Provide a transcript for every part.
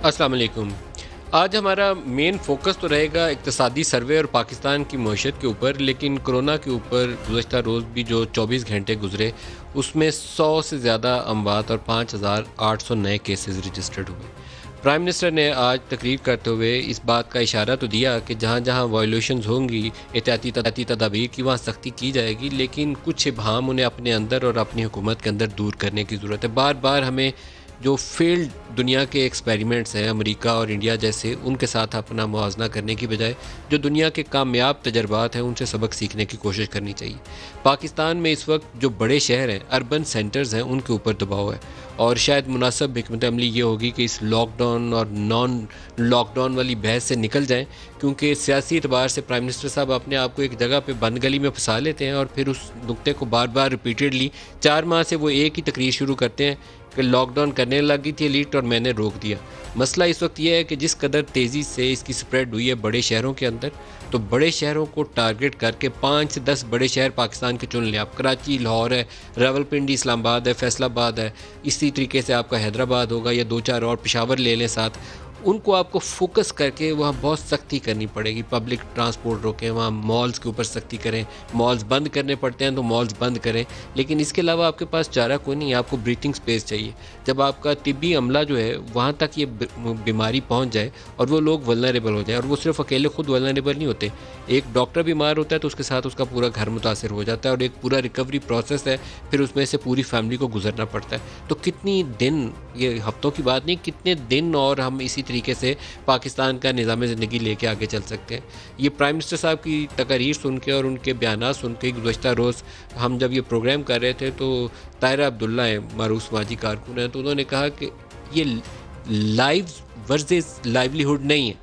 अस्सलाम वालेकुम। आज हमारा मेन फोकस तो रहेगा इक़्तिसादी सर्वे और पाकिस्तान की मईशत के ऊपर, लेकिन कोरोना के ऊपर गुज़श्ता रोज़ भी जो 24 घंटे गुज़रे उसमें 100 से ज़्यादा अमवात और 5,800 नए केसेस रजिस्टर्ड हुए। प्राइम मिनिस्टर ने आज तकरीर करते हुए इस बात का इशारा तो दिया कि जहाँ जहाँ वायलेशंस होंगी एहतियाती तदाबीर की वहाँ सख्ती की जाएगी, लेकिन कुछ इबहाम उन्हें अपने अंदर और अपनी हुकूमत के अंदर दूर करने की ज़रूरत है। बार बार हमें जो फेल्ड दुनिया के एक्सपेरिमेंट्स हैं अमेरिका और इंडिया जैसे, उनके साथ अपना मुआवजा करने की बजाय जो दुनिया के कामयाब तजर्बात हैं उनसे सबक सीखने की कोशिश करनी चाहिए। पाकिस्तान में इस वक्त जो बड़े शहर हैं, अर्बन सेंटर्स हैं, उनके ऊपर दबाव है और शायद मुनासिब हिकमत अमली ये होगी कि इस लॉकडाउन और नॉन लॉकडाउन वाली बहस से निकल जाएं, क्योंकि सियासी एतबार से प्राइम मिनिस्टर साहब अपने आप को एक जगह पे बंद गली में फंसा लेते हैं और फिर उस नुक्ते को बार बार रिपीटेडली 4 माह से वो एक ही तकरीर शुरू करते हैं कि लॉकडाउन करने लगी थी एलीट और मैंने रोक दिया। मसला इस वक्त यह है कि जिस कदर तेज़ी से इसकी स्प्रेड हुई है बड़े शहरों के अंदर, तो बड़े शहरों को टारगेट करके 5 से 10 बड़े शहर पाकिस्तान के चुन लें आप। कराची, लाहौर है, रावलपिंडी, इस्लामाबाद है, फैसलाबाद है, इसी तरीके से आपका हैदराबाद होगा या 2-4 और पेशावर ले लें साथ। उनको आपको फोकस करके वहाँ बहुत सख्ती करनी पड़ेगी। पब्लिक ट्रांसपोर्ट रोकें, वहाँ मॉल्स के ऊपर सख्ती करें। मॉल्स बंद करने पड़ते हैं तो मॉल्स बंद करें, लेकिन इसके अलावा आपके पास चारा कोई नहीं है। आपको ब्रीथिंग स्पेस चाहिए। जब आपका तिब्बी अमला जो है वहाँ तक ये बीमारी पहुँच जाए और वो लोग वल्नरेबल हो जाए, और वो सिर्फ अकेले खुद वल्नरेबल नहीं होते, एक डॉक्टर बीमार होता है तो उसके साथ उसका पूरा घर मुतासर हो जाता है और एक पूरा रिकवरी प्रोसेस है, फिर उसमें से पूरी फैमिली को गुजरना पड़ता है। तो कितनी दिन, ये हफ्तों की बात नहीं, कितने दिन और हम इसी तरीके से पाकिस्तान का निज़ाम ज़िंदगी लेके आगे चल सकते हैं। ये प्राइम मिनिस्टर साहब की तकारीर सुन के और उनके बयानात सुन के गुज़श्ता रोज़ हम जब ये प्रोग्राम कर रहे थे तो ताहिरा अब्दुल्ला हैं, मारूफ समाजी कारकुन हैं, तो उन्होंने कहा कि ये लाइव वर्सेस लाइवलीहुड नहीं है,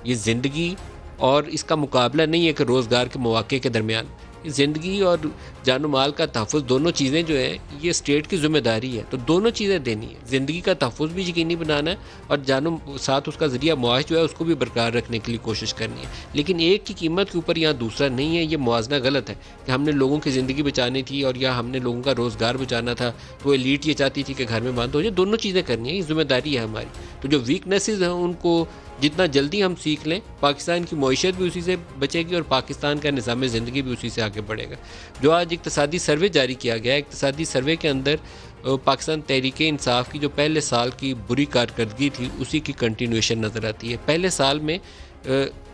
ये ज़िंदगी और इसका मुकाबला नहीं है कि रोज़गार के मौके के दरमियान। ज़िंदगी और जानो माल का तहफ़्फ़ुज़ दोनों चीज़ें जो हैं ये स्टेट की ज़िम्मेदारी है, तो दोनों चीज़ें देनी है। ज़िंदगी का तहफ़्फ़ुज़ भी यकीनी बनाना है और जानो साथ उसका ज़रिया मुआश जो है उसको भी बरकरार रखने के लिए कोशिश करनी है। लेकिन एक की कीमत के ऊपर यहाँ दूसरा नहीं है। ये मुआवज़ा गलत है कि हमने लोगों की ज़िंदगी बचानी थी और या हमने लोगों का रोज़गार बचाना था, तो एलीट ये चाहती थी कि घर में बंद हो जाए। दोनों चीज़ें करनी है, ये ज़िम्मेदारी है हमारी। तो जो वीकनेसेस हैं उनको जितना जल्दी हम सीख लें, पाकिस्तान की मईशत भी उसी से बचेगी और पाकिस्तान का निज़ाम ज़िंदगी भी उसी से आगे बढ़ेगा। जो आज इक़्तिसादी सर्वे जारी किया गया है, इक़्तिसादी सर्वे के अंदर पाकिस्तान तहरीक इंसाफ की जो पहले साल की बुरी कारकर्दगी थी उसी की कंटिन्यूएशन नज़र आती है। पहले साल में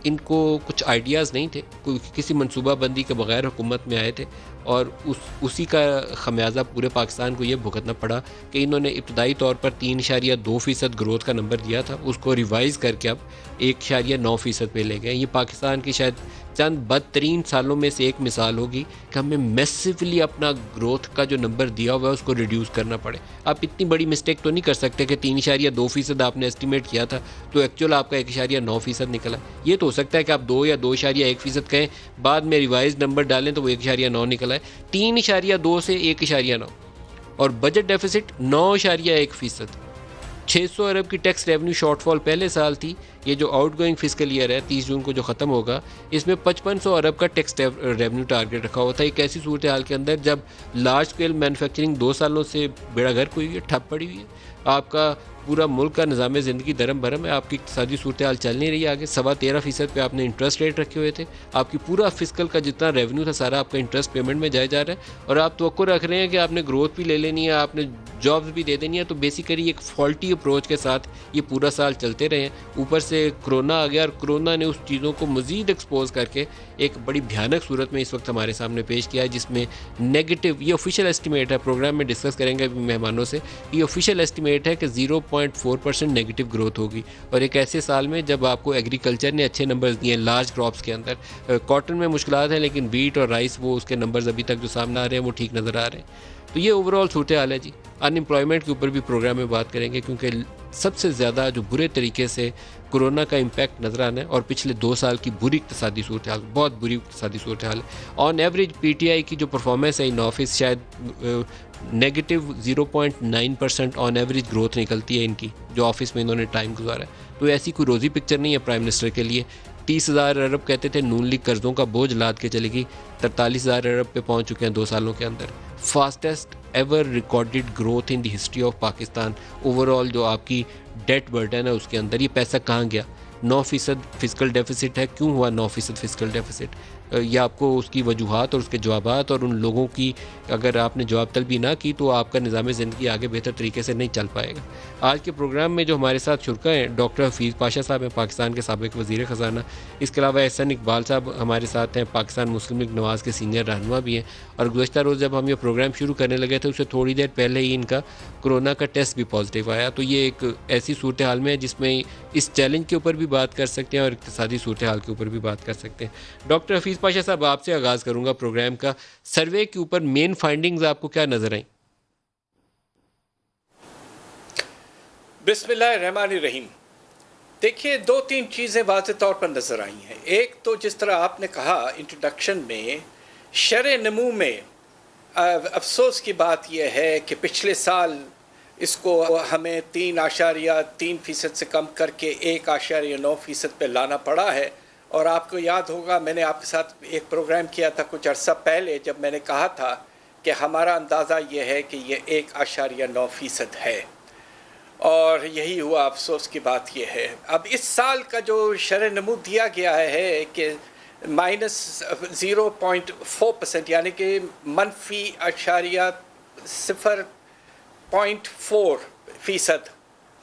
इनको कुछ आइडियाज़ नहीं थे, किसी मनसूबाबंदी के बगैर हुकूमत में आए थे और उसी का खमियाजा पूरे पाकिस्तान को ये भुगतना पड़ा कि इन्होंने इब्तदाई तौर पर 3.2% ग्रोथ का नंबर दिया था, उसको रिवाइज़ करके अब 1.9% पे ले गए। ये पाकिस्तान की शायद चंद बदतरीन सालों में से एक मिसाल होगी कि हमें मैसिवली अपना ग्रोथ का जो नंबर दिया हुआ है उसको रिड्यूस करना पड़े। आप इतनी बड़ी मिस्टेक तो नहीं कर सकते कि 3.2% आपने एस्टिमेट किया था तो एक्चुअल आपका 1.9% निकला। ये तो हो सकता है कि आप 2 या 2.1% कहें, बाद में रिवाइज नंबर डालें तो वो 1.9 निकला है। 3.2 से 1.9 और बजट डेफिसिट 9.1%। 600 अरब की टैक्स रेवेन्यू शॉर्टफॉल पहले साल थी। ये जो आउटगोइंग फिस्कल ईयर है 30 जून को जो ख़त्म होगा, इसमें 5500 अरब का टैक्स रेवेन्यू टारगेट रखा हुआ था। एक ऐसी सूरत हाल के अंदर जब लार्ज स्केल मैन्युफैक्चरिंग 2 सालों से बेड़ा गर्क हुई है, ठप पड़ी हुई है, आपका पूरा मुल्क का निज़ाम ज़िंदगी दरम भरम है, आपकी इक़्तिसादी सूरत हाल चल नहीं रही आगे। 13.25% पे आपने इंटरेस्ट रेट रखे हुए थे, आपकी पूरा फिस्कल का जितना रेवेन्यू था सारा आपका इंटरेस्ट पेमेंट में जाया जा रहा है और आप तवक्को रख रहे हैं कि आपने ग्रोथ भी ले लेनी है, आपने जॉब्स भी दे देनी है। तो बेसिकली एक फॉल्टी अप्रोच के साथ ये पूरा साल चलते रहे हैं। ऊपर से कोरोना आ गया और कोरोना ने उस चीज़ों को मज़ीद एक्सपोज करके एक बड़ी भयानक सूरत में इस वक्त हमारे सामने पेश किया है, जिसमें नेगेटिव, ये ऑफिशियल एस्टिमेट है, प्रोग्राम में डिस्कस करेंगे मेहमानों से, ये ऑफिशियल एस्टिमेट है कि 0.4% नेगेटिव ग्रोथ होगी। और एक ऐसे साल में जब आपको एग्रीकल्चर ने अच्छे नंबर्स दिए लार्ज क्रॉप्स के अंदर, कॉटन में मुश्किलात है लेकिन वीट और राइस वो उसके नंबर्स अभी तक जो सामने आ रहे हैं वो ठीक नज़र आ रहे हैं। तो ये ओवरऑल सूरत हाल है जी। अनएम्प्लॉयमेंट के ऊपर भी प्रोग्राम में बात करेंगे क्योंकि सबसे ज़्यादा जो बुरे तरीके से कोरोना का इम्पैक्ट नज़र आना है और पिछले 2 साल की बुरी इक़्तिसादी सूरत हाल, बहुत बुरी इक़्तिसादी सूरत हाल है। ऑन एवरेज PTI की जो परफॉर्मेंस है इन ऑफिस शायद नेगेटिव 0.9% ऑन एवरेज ग्रोथ निकलती है इनकी, जो ऑफिस में इन्होंने टाइम गुजारा है। तो ऐसी कोई रोज़ी पिक्चर नहीं है प्राइम मिनिस्टर के लिए। 30,000 अरब कहते थे नून लीग कर्ज़ों का बोझ लाद के चलेगी, 43,000 अरब पे पहुँच चुके हैं 2 सालों के अंदर। Fastest ever recorded growth in the history of Pakistan. Overall जो आपकी डेट बर्डन है उसके अंदर ये पैसा कहाँ गया? 9% फिजिकल डेफिसिट है। क्यों हुआ 9% फिजिकल डेफिसिट? या आपको उसकी वजूहात और उसके जवाबात और उन लोगों की अगर आपने जवाब तलबी ना की तो आपका निज़ाम ज़िंदगी आगे बेहतर तरीके से नहीं चल पाएगा। आज के प्रोग्राम में जो हमारे साथ शुरा हैं डॉक्टर हफीज़ पाशा साहब हैं, पाकिस्तान के साबिक़ वज़ीर ख़जाना। इसके अलावा एहसन इकबाल साहब हमारे साथ हैं, पाकिस्तान मुस्लिम लीग नवाज़ के सीनियर रहनुमा भी हैं। और गुज़श्ता रोज़ जब हम ये प्रोग्राम शुरू करने लगे थे उससे थोड़ी देर पहले ही इनका कोरोना का टेस्ट भी पॉजिटिव आया। तो ये एक ऐसी सूरत हाल में है जिसमें इस चैलेंज के ऊपर भी बात कर सकते हैं और इक़्तिसादी सूरत हाल के ऊपर भी बात कर सकते हैं। डॉक्टर हफीज़ पाशा साहब, आपसे आगाज़ करूँगा प्रोग्राम का। सर्वे के ऊपर मेन फाइंडिंग्स आपको क्या नज़र आई? बिस्मिल्लाहिर्रहमानिर्रहीम। देखिए, दो तीन चीज़ें वाज़ेह तौर पर नज़र आई हैं। एक तो जिस तरह आपने कहा इंट्रोडक्शन में, शरह नमू में अफसोस की बात यह है कि पिछले साल इसको हमें 3.3% से कम करके 1.9% पे लाना पड़ा है। और आपको याद होगा मैंने आपके साथ एक प्रोग्राम किया था कुछ अर्सा पहले जब मैंने कहा था कि हमारा अंदाज़ा ये है कि ये 1.9% है, और यही हुआ। अफसोस की बात यह है अब इस साल का जो शरह नमू दिया गया है कि -0.4%, यानी कि -0.4%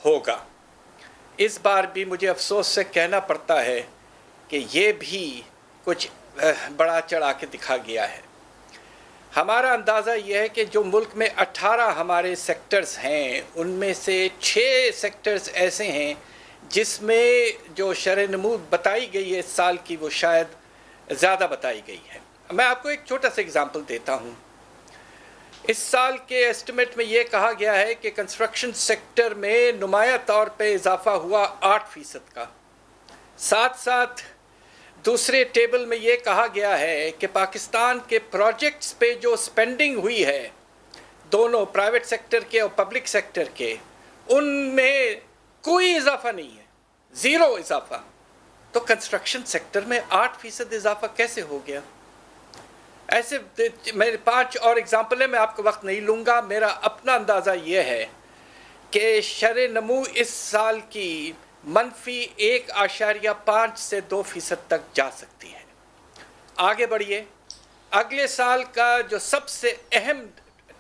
होगा। इस बार भी मुझे अफसोस से कहना पड़ता है कि ये भी कुछ बड़ा चढ़ा के दिखा गया है। हमारा अंदाज़ा यह है कि जो मुल्क में 18 हमारे सेक्टर्स हैं उनमें से 6 सेक्टर्स ऐसे हैं जिसमें जो शरह नमू बताई गई है इस साल की वो शायद ज़्यादा बताई गई है। मैं आपको एक छोटा सा एग्ज़ाम्पल देता हूँ। इस साल के एस्टिमेट में ये कहा गया है कि कंस्ट्रक्शन सेक्टर में नुमाया तौर पे इजाफा हुआ 8% का। साथ साथ दूसरे टेबल में ये कहा गया है कि पाकिस्तान के प्रोजेक्ट्स पे जो स्पेंडिंग हुई है दोनों प्राइवेट सेक्टर के और पब्लिक सेक्टर के, उनमें कोई इजाफा नहीं है, ज़ीरो इजाफा। तो कंस्ट्रक्शन सेक्टर में 8% इजाफा कैसे हो गया? ऐसे मेरे 5 और एग्जाम्पल है, मैं आपको वक्त नहीं लूँगा। मेरा अपना अंदाज़ा ये है कि शरह नमू इस साल की -1.5 से 2% तक जा सकती है। आगे बढ़िए, अगले साल का जो सबसे अहम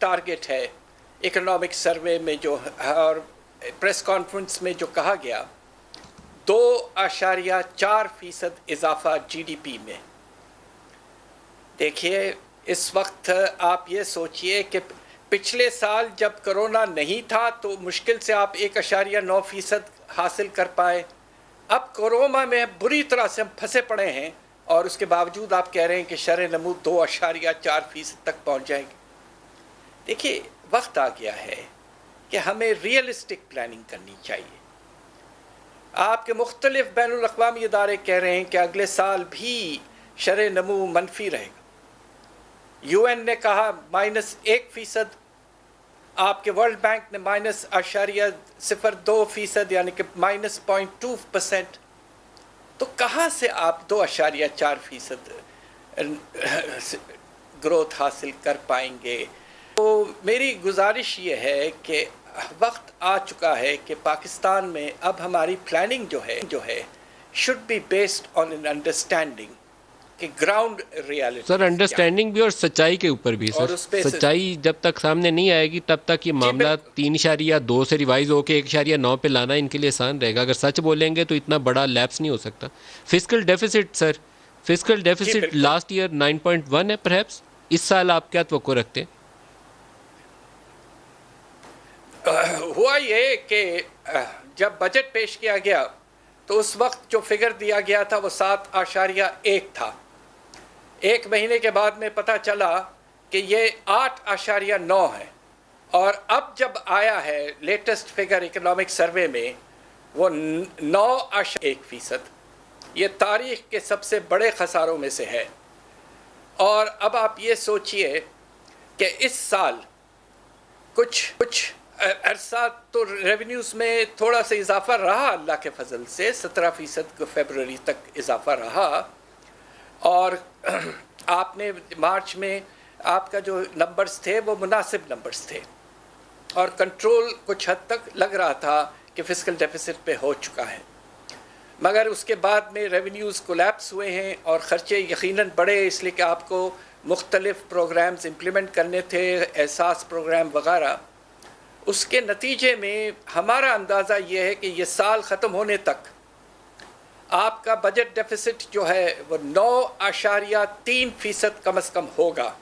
टारगेट है इकोनॉमिक सर्वे में जो और प्रेस कॉन्फ्रेंस में जो कहा गया 2.4% इजाफा जीडीपी में। देखिए, इस वक्त आप ये सोचिए कि पिछले साल जब कोरोना नहीं था तो मुश्किल से आप 1.9% हासिल कर पाए। अब कोरोना में बुरी तरह से हम फंसे पड़े हैं और उसके बावजूद आप कह रहे हैं कि शरह नमू 2.4% तक पहुंच जाएगी। देखिए, वक्त आ गया है कि हमें रियलिस्टिक प्लानिंग करनी चाहिए। आपके मुख्तलिफ बैनुल अक़वामी इदारे कह रहे हैं कि अगले साल भी शरह नमू मनफी रहेगा। UN ने कहा -1%, आपके वर्ल्ड बैंक ने -0.02% यानी कि -0.2%। तो कहाँ से आप 2.4% ग्रोथ हासिल कर पाएंगे? तो मेरी गुजारिश ये है कि वक्त आ चुका है कि पाकिस्तान में अब हमारी प्लानिंग जो है should be based on an understanding कि ग्राउंड रियलिटी। सर, अंडरस्टैंडिंग भी और सच्चाई के ऊपर भी सर। सच्चाई जब तक सामने नहीं आएगी तब तक ये मामला 3.2 से रिवाइज होकर 1.9 पे लाना इनके लिए आसान रहेगा। अगर सच बोलेंगे तो इतना बड़ा लैप्स नहीं हो सकता। Fiscal deficit sir, fiscal deficit last year 9.1 है परहैप्स। इस साल आप क्या तवक्को रखते हैं? हुआ ये कि जब बजट पेश किया गया तो उस वक्त जो फिगर दिया गया था वो 7.1 था। एक महीने के बाद में पता चला कि ये 8.9 है, और अब जब आया है लेटेस्ट फिगर इकोनॉमिक सर्वे में वो 9.1%। ये तारीख के सबसे बड़े खसारों में से है। और अब आप ये सोचिए कि इस साल कुछ अरसा तो रेवेन्यूज़ में थोड़ा सा इजाफा रहा, अल्लाह के फजल से 17% को फरवरी तक इजाफा रहा। और आपने मार्च में आपका जो नंबर्स थे वो मुनासिब नंबर्स थे और कंट्रोल कुछ हद तक लग रहा था कि फिस्कल डेफिसिट पे हो चुका है, मगर उसके बाद में रेवेन्यूज़ कोलैप्स हुए हैं और ख़र्चे यकीनन बढ़े, इसलिए कि आपको मुख्तलिफ़ प्रोग्राम्स इम्प्लीमेंट करने थे, एहसास प्रोग्राम वगैरह। उसके नतीजे में हमारा अंदाज़ा ये है कि ये साल ख़त्म होने तक आपका बजट डेफिसिट जो है वो 9.3% कम अज़ कम होगा,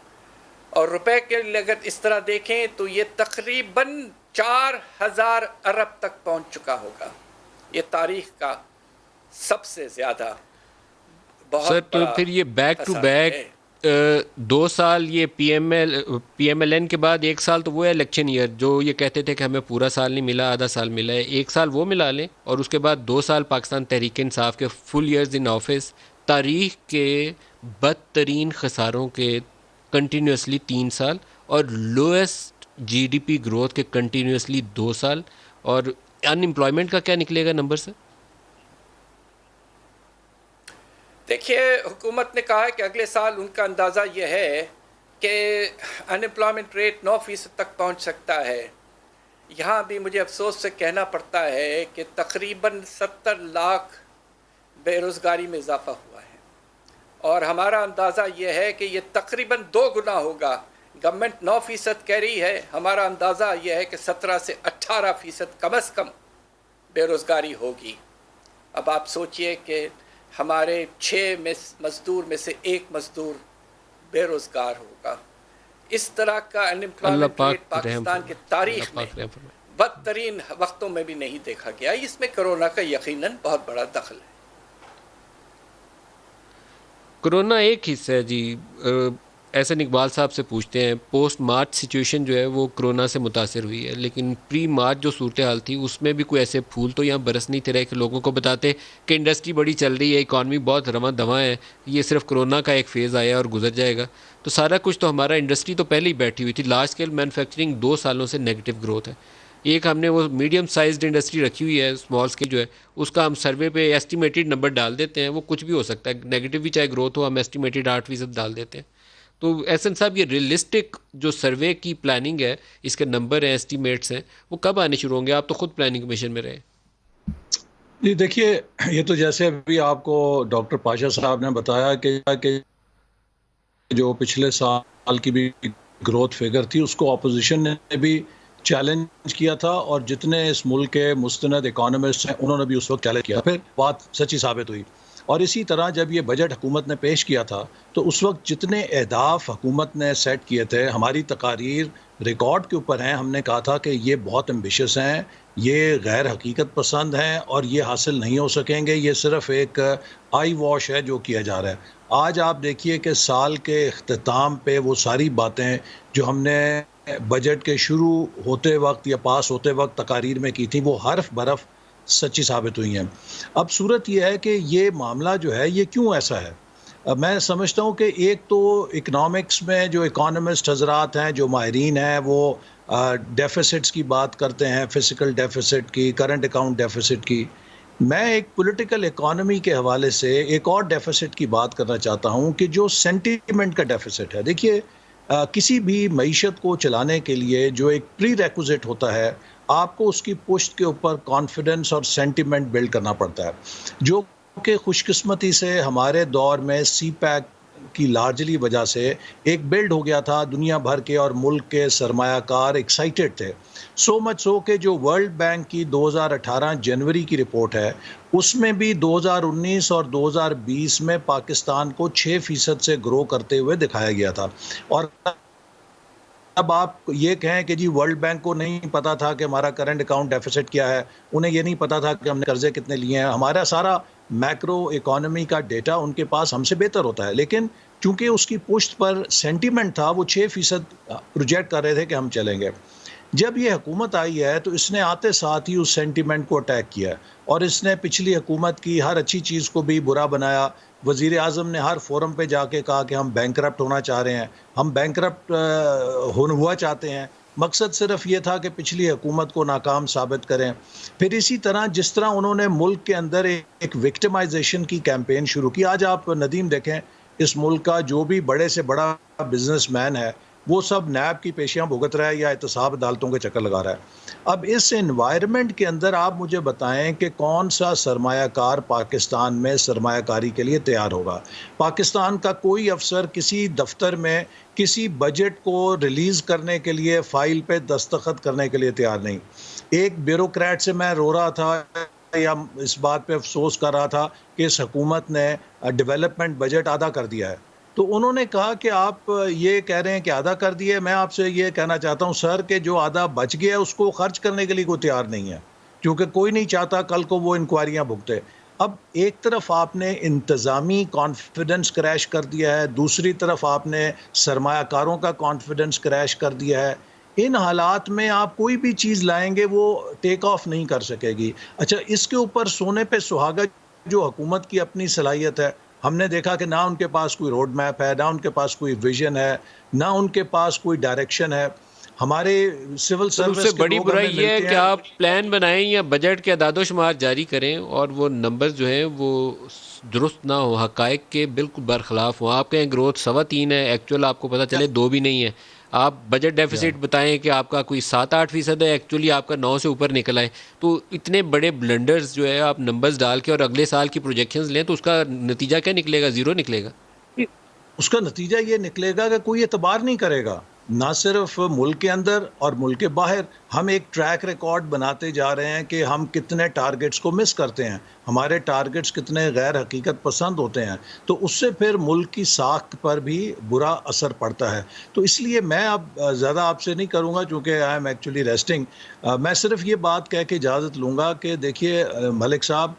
और रुपए के लिए अगर इस तरह देखें तो ये तकरीबन 4000 अरब तक पहुंच चुका होगा। ये तारीख का सबसे ज़्यादा बहुत सर तो बड़ा फिर ये बैक टू खसारा बैक है। 2 साल ये पीएमएलएन के बाद 1 साल तो वो है इलेक्शन ईयर, जो ये कहते थे कि हमें पूरा साल नहीं मिला, आधा साल मिला है, 1 साल वो मिला लें और उसके बाद 2 साल पाकिस्तान तहरीक इंसाफ के फुल ईयर्स इन ऑफिस, तारीख के बदतरीन खसारों के कंटिन्यूसली 3 साल और लोएस्ट जीडीपी ग्रोथ के कंटिन्यूसली 2 साल, और अनएम्प्लॉयमेंट का क्या निकलेगा नंबर से? देखिए, हुकूमत ने कहा है कि अगले साल उनका अंदाज़ा यह है कि अनएम्प्लॉयमेंट रेट 9% तक पहुंच सकता है। यहाँ भी मुझे अफसोस से कहना पड़ता है कि तकरीबन 70 लाख बेरोज़गारी में इजाफ़ा हुआ है और हमारा अंदाज़ा यह है कि ये तकरीबन 2 गुना होगा। गवर्नमेंट 9% कह रही है, हमारा अंदाज़ा यह है कि 17 से 18% कम अज़ कम बेरोज़गारी होगी। अब आप सोचिए कि हमारे 6 मज़दूर में से 1 मज़दूर बेरोज़गार होगा। इस तरह का अनएम्प्लॉयमेंट रेट पाकिस्तान की तारीख में बदतरीन वक्तों में भी नहीं देखा गया। इसमें कोरोना का यकीनन बहुत बड़ा दखल है। कोरोना एक हिस्सा है जी। एहसन इकबाल साहब से पूछते हैं, पोस्ट मार्च सिचुएशन जो है वो कोरोना से मुतासर हुई है, लेकिन प्री मार्च जो सूरत हाल थी उसमें भी कोई ऐसे फूल तो यहाँ बरस नहीं रहे कि लोगों को बताते कि इंडस्ट्री बड़ी चल रही है, इकॉनमी बहुत रमा दमा है, ये सिर्फ कोरोना का एक फ़ेज़ आया और गुजर जाएगा। तो सारा कुछ तो हमारा इंडस्ट्री तो पहले ही बैठी हुई थी। लार्ज स्केल मैनुफैक्चरिंग 2 सालों से नेगेटिव ग्रोथ है। एक हमने वो मीडियम साइज्ड इंडस्ट्री रखी हुई है, स्मॉल स्केल जो है उसका हम सर्वे पे एस्टिमेटेड नंबर डाल देते हैं, वो कुछ भी हो सकता है, नेगेटिव भी चाहे ग्रोथ हो, हम एस्टिमेटेड 8% डाल देते हैं। तो एहसन साहब, ये रियलिस्टिक जो सर्वे की प्लानिंग है, इसके नंबर हैं, एस्टिमेट्स हैं, वो कब आने शुरू होंगे? आप तो खुद प्लानिंग कमीशन में रहे। जी देखिए, ये तो जैसे अभी आपको डॉक्टर पाशा साहब ने बताया कि जो पिछले साल की भी ग्रोथ फिगर थी उसको अपोजिशन ने भी चैलेंज किया था, और जितने इस मुल्क के मुस्तनद इकोनॉमिस्ट हैं उन्होंने भी उस वक्त चैलेंज किया, फिर बात सच्ची साबित हुई। और इसी तरह जब ये बजट हुकूमत ने पेश किया था तो उस वक्त जितने अहदाफ हुकूमत ने सेट किए थे, हमारी तकारीर रिकॉर्ड के ऊपर हैं, हमने कहा था कि ये बहुत एम्बिशियस हैं, ये गैर हकीकत पसंद हैं और ये हासिल नहीं हो सकेंगे, ये सिर्फ एक आई वॉश है जो किया जा रहा है। आज आप देखिए कि साल के इख्तिताम पे वो सारी बातें जो हमने बजट के शुरू होते वक्त या पास होते वक्त तकारीर में की थी वो हर्फ बरफ सच्ची साबित हुई हैं। अब सूरत यह है कि ये मामला जो है ये क्यों ऐसा है। मैं समझता हूँ कि एक तो इकनॉमिक्स में जो इकोनॉमिस्ट हजरात हैं, जो माहिरीन हैं, वो डेफिसिट्स की बात करते हैं, फिजिकल डेफिसिट की, करंट अकाउंट डेफिसिट की। मैं एक पॉलिटिकल इकोनॉमी के हवाले से एक और डेफिसिट की बात करना चाहता हूँ कि जो सेंटीमेंट का डेफिसिट है। देखिए, किसी भी मईशत को चलाने के लिए जो एक प्री रेक्विजिट होता है, आपको उसकी पुश्त के ऊपर कॉन्फिडेंस और सेंटिमेंट बिल्ड करना पड़ता है, जो कि खुशकिस्मती से हमारे दौर में सी पैक की लार्जली वजह से एक बिल्ड हो गया था। दुनिया भर के और मुल्क के सरमायाकार एक्साइटेड थे, सो मच सो कि जो वर्ल्ड बैंक की 2018 जनवरी की रिपोर्ट है उसमें भी 2019 और 2020 में पाकिस्तान को 6% से ग्रो करते हुए दिखाया गया था। और अब आप ये कहें कि जी वर्ल्ड बैंक को नहीं पता था कि हमारा करंट अकाउंट डेफिसिट क्या है, उन्हें ये नहीं पता था कि हमने कर्जे कितने लिए हैं, हमारा सारा मैक्रो इकोनॉमी का डेटा उनके पास हमसे बेहतर होता है, लेकिन चूंकि उसकी पुश्त पर सेंटीमेंट था, वो 6% प्रोजेक्ट कर रहे थे कि हम चलेंगे। जब ये हुकूमत आई है तो इसने आते साथ ही उस सेंटीमेंट को अटैक किया और इसने पिछली हुकूमत की हर अच्छी चीज़ को भी बुरा बनाया। वज़ीर आज़म ने हर फोरम पे जाके कहा कि हम बैंकरप्ट होना चाह रहे हैं, हम बैंकरप्ट हुआ चाहते हैं। मकसद सिर्फ ये था कि पिछली हुकूमत को नाकाम साबित करें। फिर इसी तरह जिस तरह उन्होंने मुल्क के अंदर एक विक्टिमाइजेशन की कैंपेन शुरू की, आज आप नदीम देखें, इस मुल्क का जो भी बड़े से बड़ा बिजनेसमैन है वो सब नैब की पेशियां भुगत रहा है या एहतसाब अदालतों के चक्कर लगा रहा है। अब इस एनवायरनमेंट के अंदर आप मुझे बताएं कि कौन सा सरमायाकार पाकिस्तान में सरमायाकारी के लिए तैयार होगा। पाकिस्तान का कोई अफसर किसी दफ्तर में किसी बजट को रिलीज़ करने के लिए फ़ाइल पे दस्तखत करने के लिए तैयार नहीं। एक ब्यूरोक्रेट से मैं रो रहा था या इस बात पे अफसोस कर रहा था कि इस हुकूमत ने डेवलपमेंट बजट आधा कर दिया है, तो उन्होंने कहा कि आप ये कह रहे हैं कि आधा कर दिया है। मैं आपसे ये कहना चाहता हूँ सर कि जो आधा बच गया है उसको खर्च करने के लिए कोई तैयार नहीं है, क्योंकि कोई नहीं चाहता कल को वो इंक्वायरियाँ भुगते। अब एक तरफ आपने इंतज़ामी कॉन्फिडेंस क्रैश कर दिया है, दूसरी तरफ आपने सरमायाकारों का कॉन्फिडेंस क्रैश कर दिया है। इन हालात में आप कोई भी चीज़ लाएंगे वो टेक ऑफ नहीं कर सकेगी। अच्छा, इसके ऊपर सोने पे सुहागा जो हुकूमत की अपनी सलाहियत है, हमने देखा कि ना उनके पास कोई रोड मैप है, ना उनके पास कोई विजन है, ना उनके पास कोई डायरेक्शन है। हमारे सिविल सर्विस सबसे बड़ी बुराई ये है कि आप प्लान बनाएं या बजट के अदादोशुमार जारी करें और वो नंबर्स जो हैं वो दुरुस्त ना हो, हकायक के बिल्कुल बरखिलाफ हो। आप कहें ग्रोथ 3.25 है, एक्चुअल आपको पता चले 2 भी नहीं है। आप बजट डेफिसिट बताएं कि आपका कोई 7-8% है, एक्चुअली आपका 9 से ऊपर निकल आए। तो इतने बड़े ब्लंडर्स जो है आप नंबर्स डाल के और अगले साल की प्रोजेक्शंस लें तो उसका नतीजा क्या निकलेगा? ज़ीरो निकलेगा। उसका नतीजा ये निकलेगा कि कोई एतबार नहीं करेगा, ना सिर्फ मुल्क के अंदर और मुल्क के बाहर। हम एक ट्रैक रिकॉर्ड बनाते जा रहे हैं कि हम कितने टारगेट्स को मिस करते हैं, हमारे टारगेट्स कितने गैर हकीकत पसंद होते हैं, तो उससे फिर मुल्क की साख पर भी बुरा असर पड़ता है। तो इसलिए मैं अब ज़्यादा आपसे नहीं करूँगा क्योंकि आई एम एक्चुअली रेस्टिंग। मैं सिर्फ ये बात कह के इजाज़त लूँगा कि देखिए मलिक साहब,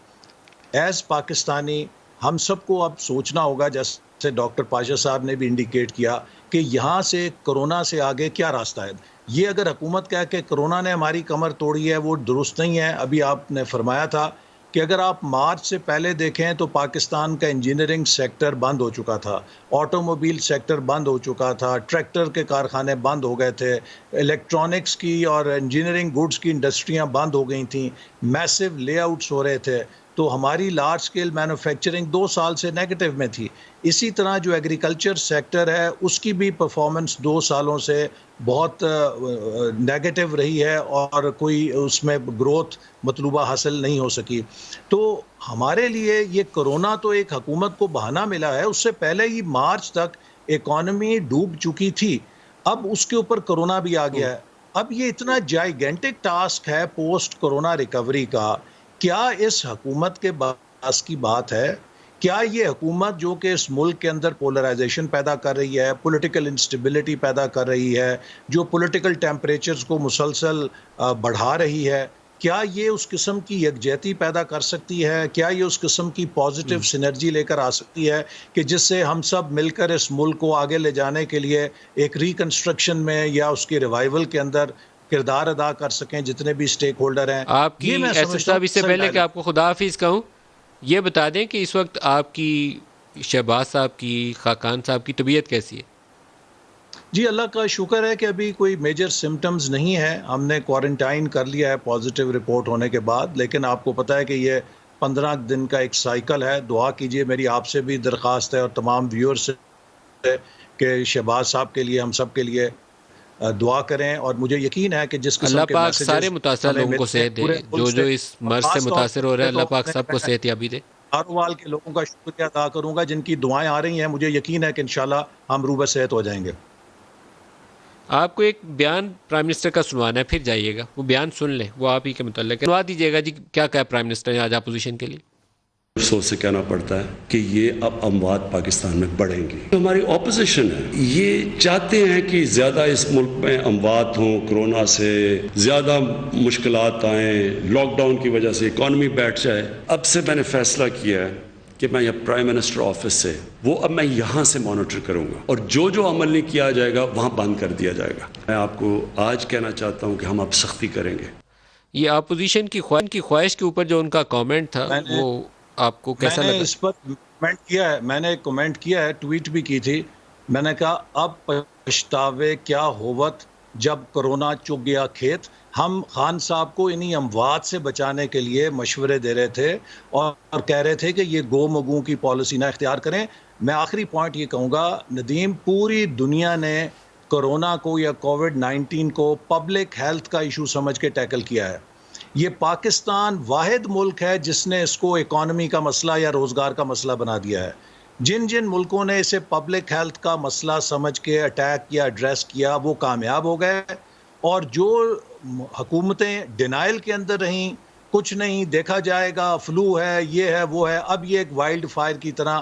एज़ पाकिस्तानी हम सबको अब सोचना होगा, जैसे डॉक्टर पाशा साहब ने भी इंडिकेट किया, कि यहाँ से कोरोना से आगे क्या रास्ता है। ये अगर हुकूमत कह के कोरोना ने हमारी कमर तोड़ी है वो दुरुस्त नहीं है। अभी आपने फरमाया था कि अगर आप मार्च से पहले देखें तो पाकिस्तान का इंजीनियरिंग सेक्टर बंद हो चुका था, ऑटोमोबाइल सेक्टर बंद हो चुका था, ट्रैक्टर के कारखाने बंद हो गए थे, इलेक्ट्रॉनिक्स की और इंजीनियरिंग गुड्स की इंडस्ट्रियां बंद हो गई थीं, मैसिव लेआउट्स हो रहे थे। तो हमारी लार्ज स्केल मैन्युफैक्चरिंग 2 साल से नेगेटिव में थी। इसी तरह जो एग्रीकल्चर सेक्टर है उसकी भी परफॉर्मेंस 2 सालों से बहुत नेगेटिव रही है और कोई उसमें ग्रोथ मतलूबा हासिल नहीं हो सकी। तो हमारे लिए ये कोरोना तो एक हुकूमत को बहाना मिला है, उससे पहले ही मार्च तक इकॉनमी डूब चुकी थी, अब उसके ऊपर कोरोना भी आ गया है। अब ये इतना जाइगेंटिक टास्क है पोस्ट कोरोना रिकवरी का, क्या इस हुकूमत के पास की बात है? क्या ये हुकूमत जो कि इस मुल्क के अंदर पोलराइजेशन पैदा कर रही है, पॉलिटिकल इंस्टेबिलिटी पैदा कर रही है, जो पॉलिटिकल टेम्परेचर्स को मुसलसल बढ़ा रही है, क्या ये उस किस्म की यकजहती पैदा कर सकती है? क्या ये उस किस्म की पॉजिटिव सिनर्जी लेकर आ सकती है कि जिससे हम सब मिलकर इस मुल्क को आगे ले जाने के लिए एक रिकन्स्ट्रक्शन में या उसके रिवाइवल के अंदर किरदार अदा कर सकें जितने भी स्टेक होल्डर हैं? आपकी एसएस साहब, इससे पहले कि आपको खुदा हाफिज़ कहूँ, ये बता दें कि इस वक्त आपकी, शहबाज साहब की, खाकान साहब की तबीयत कैसी है? जी अल्लाह का शुक्र है कि अभी कोई मेजर सिम्टम्स नहीं है। हमने क्वारंटाइन कर लिया है पॉजिटिव रिपोर्ट होने के बाद, लेकिन आपको पता है कि ये 15 दिन का एक साइकिल है। दुआ कीजिए, मेरी आपसे भी दरख्वास्त है और तमाम व्यूअर्स से कि शहबाज साहब के लिए, हम सब के लिए दुआ करें। और मुझे यकीन है कि जिस अल्लाह पाक सारे मुतासर लोगों को सेहत दे, जो इस मर्ज से मुतासर हो रहे हैं, अल्लाह पाक सबको सेहतियाबी दे। कारोबार के लोगों का शुक्रिया अदा करूंगा जिनकी दुआएं आ रही हैं। मुझे यकीन है कि इंशाल्लाह हम रूबा सेहत हो जाएंगे। आपको एक बयान प्राइम मिनिस्टर का सुनवाना है, फिर जाइएगा, वो बयान सुन लें, वो आप ही के मुताल्लिक है। सुनवा दीजिएगा जी, क्या कहा प्राइम मिनिस्टर ने आज अपोजिशन के लिए। अफसोस से कहना पड़ता है कि ये अब अमवात पाकिस्तान में बढ़ेंगी। तो हमारी ऑपोजिशन है, ये चाहते हैं कि ज़्यादा इस मुल्क में अमवात हों, कोरोना से ज़्यादा मुश्किलात आएँ, लॉकडाउन की वजह से इकॉनमी बैठ जाए। अब से मैंने फैसला किया है कि मैं यह प्राइम मिनिस्टर ऑफिस से, वो अब मैं यहाँ से मॉनिटर करूँगा और जो जो अमल नहीं किया जाएगा वहाँ बंद कर दिया जाएगा। मैं आपको आज कहना चाहता हूँ कि हम अब सख्ती करेंगे। ये अपोजिशन की ख्वाहिश के ऊपर जो उनका कमेंट था, वो आपको कैसा लगा? इस पर कमेंट किया है, मैंने कमेंट किया है, ट्वीट भी की थी। मैंने कहा अब पछतावे क्या होवत जब कोरोना चुग गया खेत। हम खान साहब को इन्हीं अमवात से बचाने के लिए मशवरे दे रहे थे और कह रहे थे कि ये गो मगू की पॉलिसी ना इख्तियार करें। मैं आखिरी पॉइंट ये कहूँगा नदीम, पूरी दुनिया ने कोरोना को या कोविड-19 को पब्लिक हेल्थ का इशू समझ के टैकल किया है। ये पाकिस्तान वाहिद मुल्क है जिसने इसको इकॉनमी का मसला या रोज़गार का मसला बना दिया है। जिन जिन मुल्कों ने इसे पब्लिक हेल्थ का मसला समझ के अटैक किया, एड्रेस किया, वो कामयाब हो गए, और जो हुकूमतें डिनाइल के अंदर रहीं, कुछ नहीं देखा जाएगा, फ्लू है, ये है, वो है, अब ये एक वाइल्ड फायर की तरह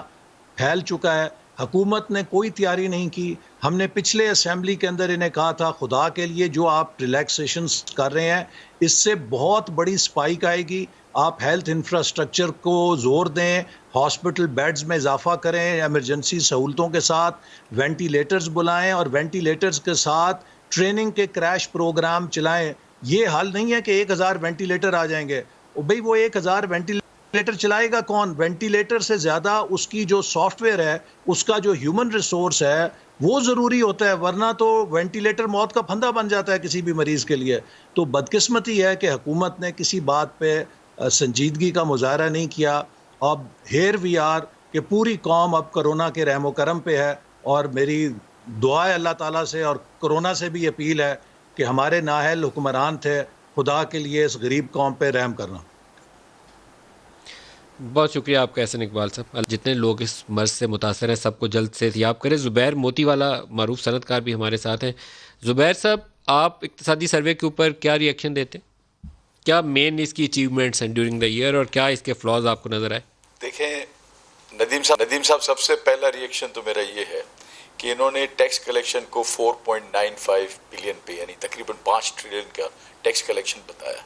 फैल चुका है। हुकूमत ने कोई तैयारी नहीं की। हमने पिछले असेंबली के अंदर इन्हें कहा था, खुदा के लिए जो आप रिलैक्सेशंस कर रहे हैं इससे बहुत बड़ी स्पाइक आएगी, आप हेल्थ इंफ्रास्ट्रक्चर को जोर दें, हॉस्पिटल बेड्स में इजाफा करें, इमरजेंसी सहूलतों के साथ वेंटिलेटर्स बुलाएं और वेंटिलेटर्स के साथ ट्रेनिंग के क्रैश प्रोग्राम चलाएं। ये हाल नहीं है कि 1000 वेंटिलेटर आ जाएंगे। भाई वो 1000 वेंटिलेटर चलाएगा कौन? वेंटिलेटर से ज़्यादा उसकी जो सॉफ्टवेयर है, उसका जो ह्यूमन रिसोर्स है वो ज़रूरी होता है, वरना तो वेंटिलेटर मौत का फंदा बन जाता है किसी भी मरीज़ के लिए। तो बदकिस्मती है कि हुकूमत ने किसी बात पे संजीदगी का मुजाहरा नहीं किया। अब हेयर वी आर कि पूरी कौम अब कोरोना के रहमो करम पे है, और मेरी दुआ है अल्लाह ताला से और कोरोना से भी अपील है कि हमारे नाअहल हुक्मरान थे, खुदा के लिए इस गरीब कौम पे रहम करना। बहुत शुक्रिया आपका एहसन इकबाल साहब। जितने लोग इस मर्ज से मुतासर हैं सबको जल्द से याब करें। ज़ुबैर मोतीवाला मरूफ सनतकार भी हमारे साथ हैं। ज़ुबैर साहब, आप इक्तिसादी सर्वे के ऊपर क्या रिएक्शन देते हैं? क्या मेन इसकी अचीवमेंट्स हैं ड्यूरिंग द ईयर और क्या इसके फ्लॉज आपको नजर आए? देखें नदीम साहब, सबसे पहला रिएक्शन तो मेरा ये है कि इन्होंने टैक्स कलेक्शन को 4.95 बिलियन पे यानी तकरीबन 5 ट्रिलियन का टैक्स कलेक्शन बताया।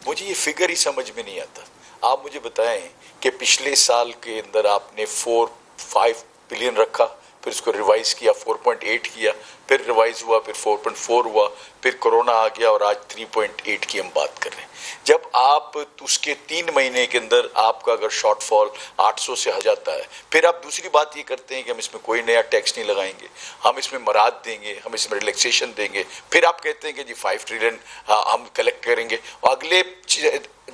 मुझे ये फिगर ही समझ में नहीं आता। आप मुझे बताएं कि पिछले साल के अंदर आपने 4.5 बिलियन रखा, फिर उसको रिवाइज किया, 4.8 किया, फिर रिवाइज हुआ, फिर 4.4 हुआ, फिर कोरोना आ गया और आज 3.8 की हम बात कर रहे हैं। जब आप उसके 3 महीने के अंदर आपका अगर शॉर्टफॉल 800 से आ जाता है, फिर आप दूसरी बात ये करते हैं कि हम इसमें कोई नया टैक्स नहीं लगाएंगे, हम इसमें मराद देंगे, हम इसमें रिलैक्सेशन देंगे, फिर आप कहते हैं कि जी 5 ट्रिलियन हम कलेक्ट करेंगे, और अगले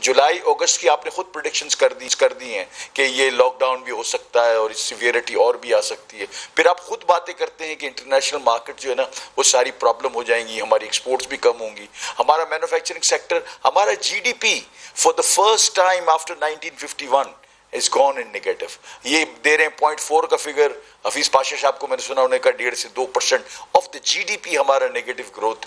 जुलाई अगस्त की आपने खुद प्रेडिक्शंस कर दी हैं कि ये लॉकडाउन भी हो सकता है और इस सीवियरिटी और भी आ सकती है। फिर आप खुद बातें करते हैं कि इंटरनेशनल मार्केट जो है ना वो सारी प्रॉब्लम हो जाएंगी, हमारी एक्सपोर्ट्स भी कम होंगी, हमारा मैन्युफैक्चरिंग सेक्टर, हमारा GDP for the first time after 1951 is gone in negative. ये दे रहे हैं 0.4 का फिगर। हफीज पाशा साहब को मैंने सुना उन्होंने कहा 1.5 से 2% ऑफ द जीडीपी हमारा नेगेटिव ग्रोथ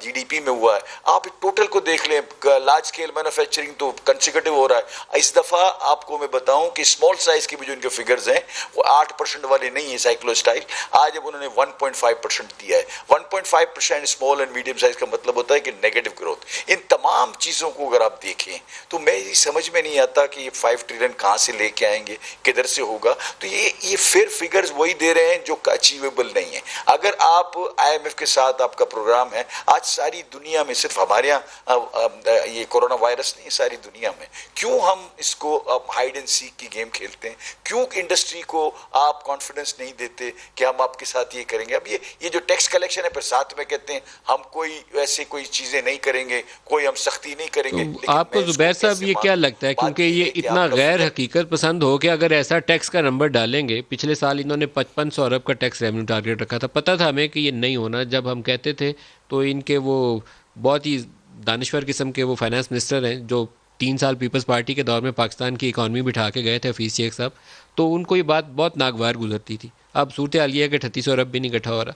जीडीपी में हुआ है। आप टोटल को देख लें, लार्ज स्केल मैन्युफैक्चरिंग तो कंसेक्यूटिव हो रहा है। इस दफा आपको मैं बताऊं कि स्मॉल साइज के भी जो इनके फिगर्स हैं वो 8% वाले नहीं है साइक्लो स्टाइल। आज अब उन्होंने 1.5% दिया है। 1.5% स्मॉल एंड मीडियम साइज का मतलब होता है कि नेगेटिव ग्रोथ। इन तमाम चीजों को अगर आप देखें तो मैं ये समझ में नहीं आता कि ये 5 ट्रिलियन कहां से लेके आएंगे, किधर से होगा। तो ये फिर फिगर्स वही दे रहे हैं जो अचीवेबल नहीं है। अगर आप IMF के साथ आपका प्रोग्राम है, आज सारी दुनिया में, सिर्फ हमारे यहाँ ये कोरोना वायरस नहीं, सारी दुनिया में, क्यों हम इसको हाइड एंड सीक की गेम खेलते हैं? क्यों इंडस्ट्री को आप कॉन्फिडेंस नहीं देते कि हम आपके साथ ये करेंगे? अब ये जो टैक्स कलेक्शन है, फिर साथ में कहते हैं हम कोई वैसे कोई चीजें नहीं करेंगे, कोई हम सख्ती नहीं करेंगे। तो आपको जुबैर साहब ये क्या लगता है, क्योंकि ये इतना गैर हकीकत पसंद हो कि अगर ऐसा टैक्स का नंबर डालेंगे, पिछले साल इन्होंने 5500 अरब का टैक्स रेवेन्यू टारगेट रखा था, पता था हमें कि ये नहीं होना। जब हम कहते थे तो इनके वो बहुत ही दानिश्वर किस्म के वो फाइनेंस मिनिस्टर हैं जो 3 साल पीपल्स पार्टी के दौर में पाकिस्तान की इकॉनमी बिठा के गए थे, हफीज शेख साहब, तो उनको ये बात बहुत नागवार गुजरती थी। अब सूरत हाल ये है कि 3800 अरब भी नहीं इकट्ठा हो रहा,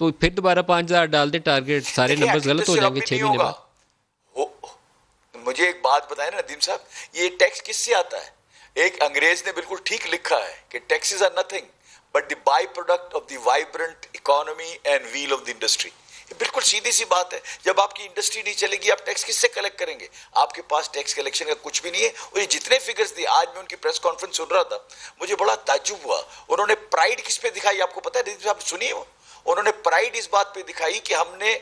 तो फिर दोबारा 5000 डाल दें टारगेट, सारे नंबर्स गलत हो जाएंगे 6 महीने बाद। मुझे एक बात बताएं ना नदीम साहब, ये टैक्स किससे आता है? एक अंग्रेज ने बिल्कुल ठीक लिखा है कि taxes are nothing but the by product of the vibrant economy and wheel of the industry. ये बिल्कुल सीधी सी बात है। जब आपकी इंडस्ट्री नहीं चलेगी, आप टैक्स किससे कलेक्ट करेंगे? आपके पास टैक्स कलेक्शन का कुछ भी नहीं है। और ये जितने फिगर्स दिए, आज मैं उनकी प्रेस कॉन्फ्रेंस सुन रहा था, मुझे बड़ा ताज्जुब हुआ। उन्होंने प्राइड किस पे दिखाई आपको पता है? आप सुनिए, उन्होंने प्राइड इस बात पे दिखाई कि हमने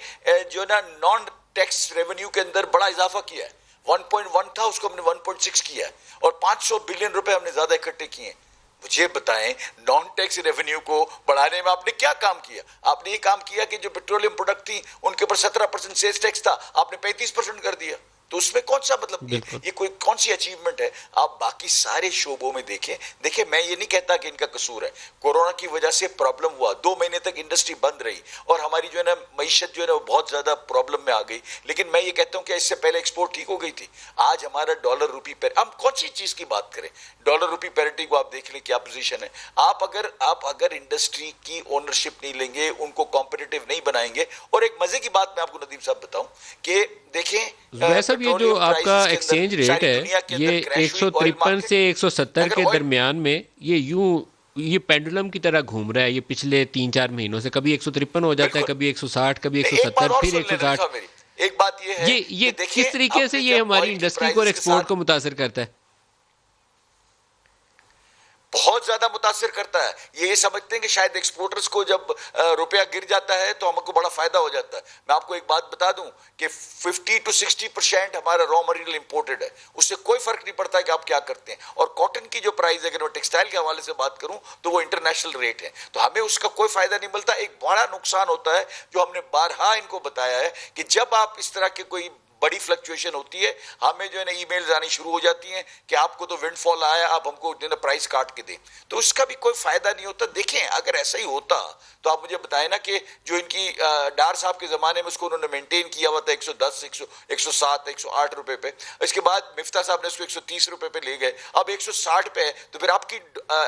जो ना नॉन टैक्स रेवेन्यू के अंदर बड़ा इजाफा किया है। 1.1 था, उसको हमने 1.6 किया है और 500 बिलियन रुपए हमने ज्यादा इकट्ठे किए हैं। मुझे बताएं, नॉन टैक्स रेवेन्यू को बढ़ाने में आपने क्या काम किया? आपने ये काम किया कि जो पेट्रोलियम प्रोडक्ट थी उनके ऊपर 17% सेल्स टैक्स था, आपने 35% कर दिया। तो उसमें कौन सा मतलब बिल्कुल। ये कोई कौन सी अचीवमेंट है? आप बाकी सारे शोबों में देखें। देखिए, मैं ये नहीं कहता कि इनका कसूर है, कोरोना की वजह से प्रॉब्लम हुआ, 2 महीने तक इंडस्ट्री बंद रही और हमारी जो है ना मईशत जो है ना वो बहुत ज्यादा प्रॉब्लम में आ गई, लेकिन मैं ये कहता हूं कि इससे पहले एक्सपोर्ट ठीक हो गई थी। आज हमारा डॉलर रुपी पर, हम कौन सी चीज की बात करें, डॉलर रुपी पैरिटी को आप देख लें क्या पोजीशन है। आप अगर इंडस्ट्री की ओनरशिप नहीं लेंगे, उनको कॉम्पिटिटिव नहीं बनाएंगे। और एक मजे की बात मैं आपको नदीम साहब बताऊं कि देखें, वैसा भी ये जो आपका एक्सचेंज रेट है ये 153 से 170 के दरमियान में ये पेंडुलम की तरह घूम रहा है ये पिछले 3-4 महीनों से। कभी 153 हो जाता है, कभी 160, कभी 170, फिर 160। एक बात ये है ये किस तरीके से ये हमारी इंडस्ट्री को और एक्सपोर्ट को मुतासिर करता है? बहुत ज्यादा मुतासिर करता है। ये समझते हैं कि शायद एक्सपोर्टर्स को जब रुपया गिर जाता है तो हमको बड़ा फायदा हो जाता है। मैं आपको एक बात बता दूं कि 50 to 60% हमारा रॉ मटेरियल इंपोर्टेड है, उससे कोई फर्क नहीं पड़ता है कि आप क्या करते हैं। और कॉटन की जो प्राइस है, अगर मैं टेक्सटाइल के हवाले से बात करूं तो वो इंटरनेशनल रेट है, तो हमें उसका कोई फायदा नहीं मिलता। एक बड़ा नुकसान होता है जो हमने बारहा इनको बताया है कि जब आप इस तरह के कोई बड़ी फ्लक्चुएशन होती है, हमें जो है ना ईमेल्स आनी शुरू हो जाती हैं कि आपको तो विंडफॉल आया, आप हमको जो है प्राइस काट के दें, तो उसका भी कोई फायदा नहीं होता। देखें, अगर ऐसा ही होता तो आप मुझे बताएं ना कि जो इनकी डार साहब के जमाने में उसको उन्होंने मेंटेन किया हुआ था 110, 107, 108 रुपए पे, इसके बाद मिफ्ता साहब ने उसको 130 रुपए पे ले गए, अब 160 पे है, तो फिर आपकी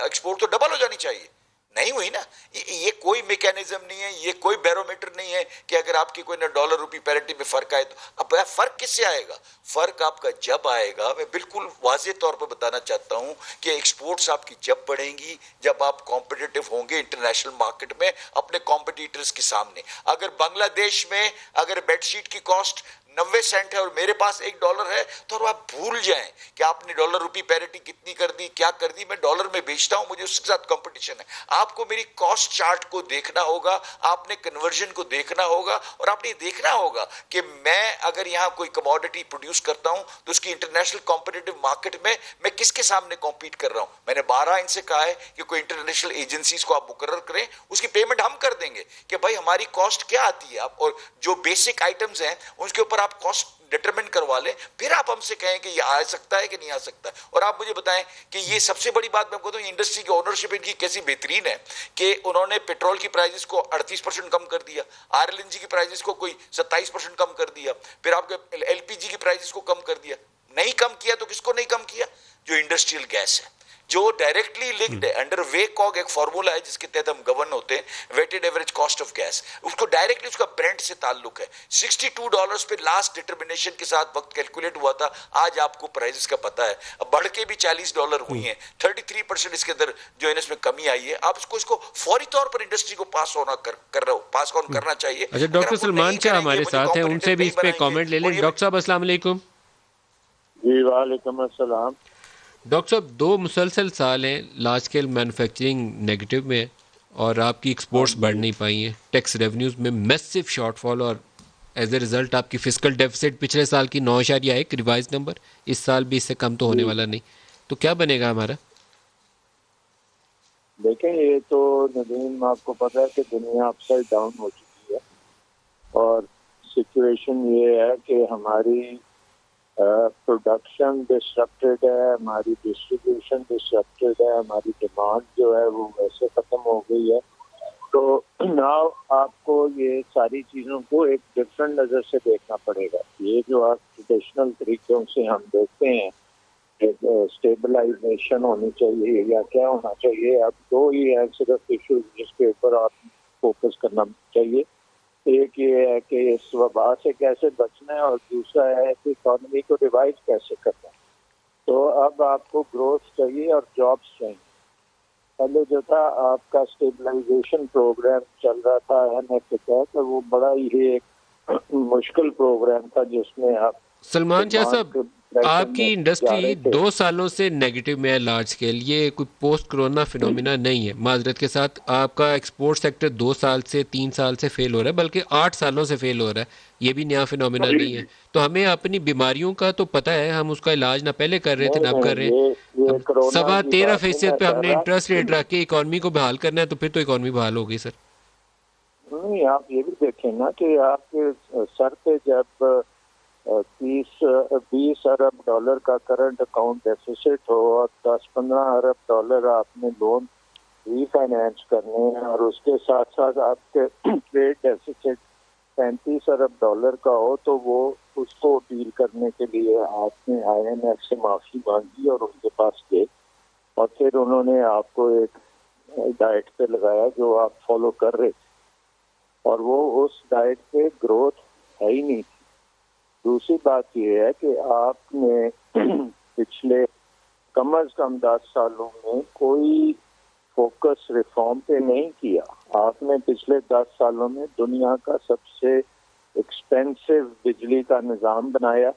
एक्सपोर्ट तो डबल हो जानी चाहिए। नहीं हुई ना। ये कोई मैकेनिज्म नहीं है, ये कोई बैरोमीटर नहीं है कि अगर आपकी कोई ना डॉलर रुपी पैरिटी में फर्क आए तो। अब फर्क किससे आएगा? फर्क आपका जब आएगा, मैं बिल्कुल वाज़ेह तौर पर बताना चाहता हूं कि एक्सपोर्ट्स आपकी जब बढ़ेंगी जब आप कॉम्पिटिटिव होंगे इंटरनेशनल मार्केट में अपने कॉम्पिटिटर्स के सामने। अगर बांग्लादेश में अगर बेडशीट की कॉस्ट 90 सेंट है और मेरे पास $1 है, तो आप भूल जाएं कि आपने डॉलर रुपी पैरिटी कितनी कर दी, क्या कर दी। मैं डॉलर में बेचता हूं, मुझे उसके साथ कंपटीशन है। आपको मेरी कॉस्ट चार्ट को देखना होगा, आपने कन्वर्जन को देखना होगा, और आपने देखना होगा कि मैं अगर यहां कोई कमोडिटी प्रोड्यूस करता हूं तो उसकी इंटरनेशनल कॉम्पिटिटिव मार्केट में मैं किसके सामने कॉम्पीट कर रहा हूं। मैंने 12 इनसे कहा है कि कोई इंटरनेशनल एजेंसीज को आप मुकर्रर करें, उसकी पेमेंट हम कर देंगे कि भाई हमारी कॉस्ट क्या आती है, आप और जो बेसिक आइटम्स हैं उसके ऊपर आप कॉस्ट डिटरमिन करवा लें, फिर आप हमसे कहें कि ये आ सकता है कि नहीं आ सकता है। और आप मुझे बताएं कि ये सबसे बड़ी बात मैं कहता हूं, इंडस्ट्री की ओनरशिप इनकी कैसी बेहतरीन है कि उन्होंने पेट्रोल की प्राइसेस को 38% कम कर दिया, आरएलएनजी की प्राइसेस को कोई 27% कम कर दिया, फिर आपके एलपीजी की प्राइसेस को कम कर दिया। नहीं कम किया तो किसको नहीं कम किया? जो इंडस्ट्रियल गैस है, जो डायरेक्टली लिंक्ड है अंडर वेकॉग, एक फॉर्मूला है जिसके तहत हम गवर्न होते हैं, weighted average cost of gas, उसको डायरेक्टली उसका ब्रेंट से ताल्लुक है। $62 पे लास्ट डिटर्मिनेशन के साथ वक्त कैलकुलेट हुआ था, आज आपको प्राइसेस का पता है, अब बढ़ के भी $40 हुई हैं, 33% इसके अंदर जो है इसमें कमी आई है। आप इसको फौरी तौर पर इंडस्ट्री को पास ऑन करना चाहिए। अच्छा, डॉक्टर सलमान शाह हमारे साथ हैं, उनसे भी इस पे कमेंट ले लें। डॉक्टर साहब अस्सलाम वालेकुम। जी वालेकुम अस्सलाम। डॉक्टर साहब, 2 मुसलसल साल हैं लार्ज स्केल मैन्युफैक्चरिंग नेगेटिव में और आपकी एक्सपोर्ट्स बढ़ नहीं पाई हैं, टैक्स रेवेन्यूज़ में मैसिव शॉर्टफॉल, और एज ए रिज़ल्ट आपकी फिस्कल डेफिसिट पिछले साल की 9.1 रिवाइज नंबर, इस साल भी इससे कम तो होने वाला नहीं, तो क्या बनेगा हमारा? देखें, ये तो नदीम आपको पता है कि दुनिया अपसाइड डाउन हो चुकी है और सिचुएशन ये है कि हमारी प्रोडक्शन डिस्ट्रप्टेड है, हमारी डिस्ट्रीब्यूशन डिस्ट्रप्टेड है, हमारी डिमांड जो है वो वैसे ख़त्म हो गई है। तो नाउ आपको ये सारी चीज़ों को एक डिफरेंट नज़र से देखना पड़ेगा। ये जो आप ट्रेडिशनल तरीक़ों से हम देखते हैं, एक स्टेबलाइजेशन होनी चाहिए या क्या होना चाहिए, अब 2 ही है सिर्फ इशूज़ जिसके ऊपर आप फोकस करना चाहिए। एक ये है कि इस वबा से कैसे बचना है और दूसरा है कि इकॉनमी को रिवाइज कैसे करना है। तो अब आपको ग्रोथ चाहिए और जॉब्स चाहिए। पहले जो था आपका स्टेबलाइजेशन प्रोग्राम चल रहा था एनएफ के तहत, तो वो बड़ा ही एक मुश्किल प्रोग्राम था जिसमें आप सलमान शाह साहब, आपकी इंडस्ट्री 2 सालों से नेगेटिव में है लार्ज स्केल, ये कोई पोस्ट कोरोना फिनोमिना नहीं है। माजरत के साथ आपका एक्सपोर्ट सेक्टर 2 साल से 3 साल से फेल हो रहा है, बल्कि 8 सालों से फेल हो रहा है, ये भी नया फिनोमिना नहीं है। तो हमें अपनी बीमारियों का तो पता है, हम उसका इलाज ना पहले कर रहे थे ना अब कर रहे हैं। 13.25% पे हमने इंटरेस्ट रेट रख के इकॉनमी को बहाल करना है, तो फिर तो इकॉनमी बहाल हो गई सर। नहीं, आप ये भी देखें ना कि आपके सर पे जब 20 अरब डॉलर का करंट अकाउंट डेफिसिट हो और 10-15 अरब डॉलर आपने लोन रीफाइनेंस करने हैं और उसके साथ साथ आपके ट्रेड डेफिसिट 35 अरब डॉलर का हो, तो वो उसको डील करने के लिए आपने IMF से माफ़ी मांगी और उनके पास गए और फिर उन्होंने आपको एक डाइट पे लगाया जो आप फॉलो कर रहे थे और वो उस डाइट पे ग्रोथ है ही नहीं थी। दूसरी बात ये है कि आपने पिछले कम से कम 10 सालों में कोई फोकस रिफॉर्म पे नहीं किया। आपने पिछले 10 सालों में दुनिया का सबसे एक्सपेंसिव बिजली का निज़ाम बनाया।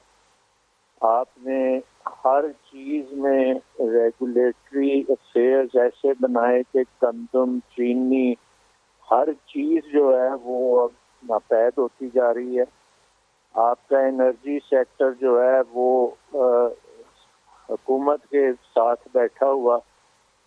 आपने हर चीज में रेगुलेटरी अफेयर्स ऐसे बनाए कि गंदम, चीनी, हर चीज जो है वो अब नापैद होती जा रही है। आपका एनर्जी सेक्टर जो है वो हुकूमत के साथ बैठा हुआ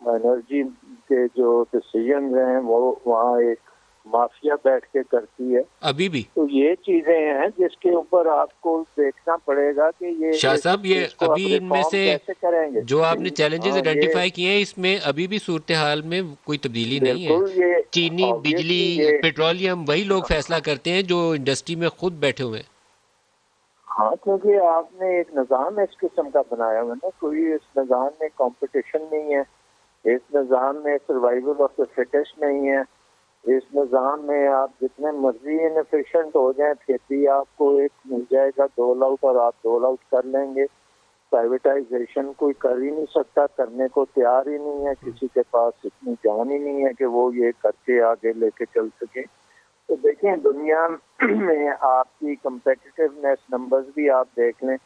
एनर्जी के जो डिसीजन हैं वो वहाँ एक माफिया बैठ के करती है अभी भी। तो ये चीजें हैं जिसके ऊपर आपको देखना पड़ेगा कि ये शाह साहब ये अभी इनमें से कैसे करेंगे। जो आपने चैलेंजेस आइडेंटिफाई किए हैं इसमें अभी भी सूरत हाल में कोई तब्दीली नहीं है। ये चीनी, बिजली, पेट्रोलियम वही लोग फैसला करते हैं जो इंडस्ट्री में खुद बैठे हुए हैं। हाँ, क्योंकि आपने एक निज़ाम इस किस्म का बनाया हुआ ना, कोई इस निज़ाम में कंपटीशन नहीं है, इस निज़ाम में सर्वाइवल ऑफ द फिटेस्ट नहीं है, इस निज़ाम में आप जितने मर्जी इनएफिशिएंट हो जाए फिर भी आपको एक मिल जाएगा डोल आउट और आप डोल आउट कर लेंगे। प्राइवेटाइजेशन कोई कर ही नहीं सकता, करने को तैयार ही नहीं है, किसी के पास इतनी जान ही नहीं है कि वो ये करके आगे लेके चल सके। तो देखें दुनिया में आपकी कंपेटिटिवनेस नंबर्स भी आप देख लें।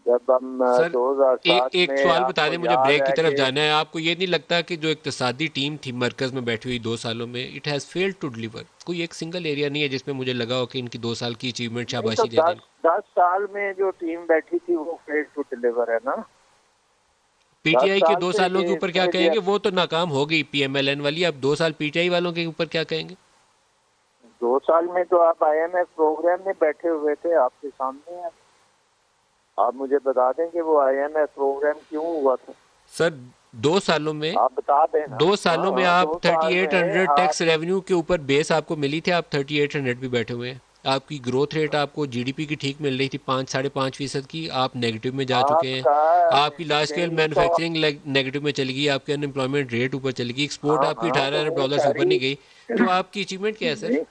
जब हम 2007 एक सवाल बता दें, मुझे ब्रेक की तरफ जाना है। आपको ये नहीं लगता कि जो इक्तिसादी टीम थी मरकज में बैठी हुई 2 सालों में, it has failed to deliver? कोई एक सिंगल एरिया नहीं है जिसमें मुझे लगा हो कि इनकी 2 साल की अचीवमेंट शाबाशी दे दें। 10 साल में जो टीम बैठी थी वो फेल्ड टू डिलीवर है ना। पीटीआई के 2 सालों के ऊपर क्या कहेंगे? वो तो नाकाम हो गई PMLN वाली, अब 2 साल पीटीआई वालों के ऊपर क्या कहेंगे? 2 साल में तो आप IMF प्रोग्राम में बैठे हुए थे, आपके सामने है। आप मुझे बता दें कि वो IMF प्रोग्राम क्यों हुआ था? सर 2 सालों में आप बता दें ना। 2 सालों में आप 3800 आप टैक्स रेवेन्यू के ऊपर बेस आपको मिली थी, आप 3800 भी बैठे हुए हैं। आपकी ग्रोथ रेट आपको GDP की ठीक मिल रही थी 5-5.5% की, आप नेगेटिव में जा चुके हैं। आपकी लार्ज स्केल मैन्युफैक्चरिंग नेगेटिव में चली गई, आपकी अनएम्प्लॉयमेंट रेट ऊपर चली गई, एक्सपोर्ट आपकी 18 अरब डॉलर से ऊपर नहीं गई। तो आपकी अचीवमेंट क्या है सर?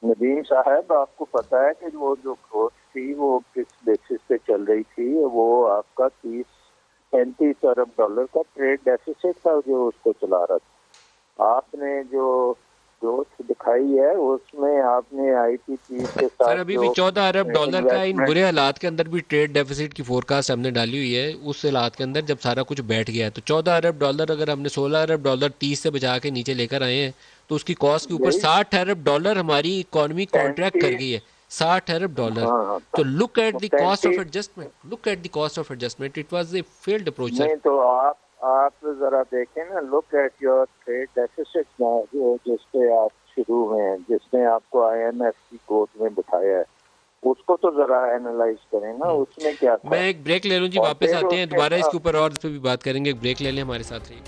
नदीम साहब, आपको पता है कि वो जो ग्रोथ थी वो किस बेसिस पे चल रही थी? वो आपका 30-35 अरब डॉलर का ट्रेड डेफिसिट था जो उसको चला रहा था। आपने जो ग्रोथ दिखाई है उसमें आपने IPP के साथ सर अभी भी 14 अरब डॉलर का इन बुरे हालात के अंदर भी ट्रेड डेफिसिट की फोरकास्ट हमने डाली हुई है। उस हालात के अंदर जब सारा कुछ बैठ गया है तो 14 अरब डॉलर अगर हमने 16 अरब डॉलर 30 से बचा के नीचे लेकर आए हैं तो उसकी कॉस्ट के ऊपर 60 अरब डॉलर हमारी इकोनॉमी कॉन्ट्रैक्ट कर गई है। 60 अरब डॉलर। तो look at the cost of adjustment, look at the cost of adjustment, it was a failed approach. नहीं तो आप जरा देखें ना, look at your trade deficit जो जिसपे आप शुरू हुए हैं, जिसने आपको IMF की गोद में बिठाया है, उसको तो जरा एनालाइज करें ना, उसमें क्या था। मैं एक ब्रेक ले लूं जी, वापस आते हैं दोबारा इसके ऊपर और इस पे भी बात करेंगे। एक ब्रेक ले लें, हमारे साथ रहिए।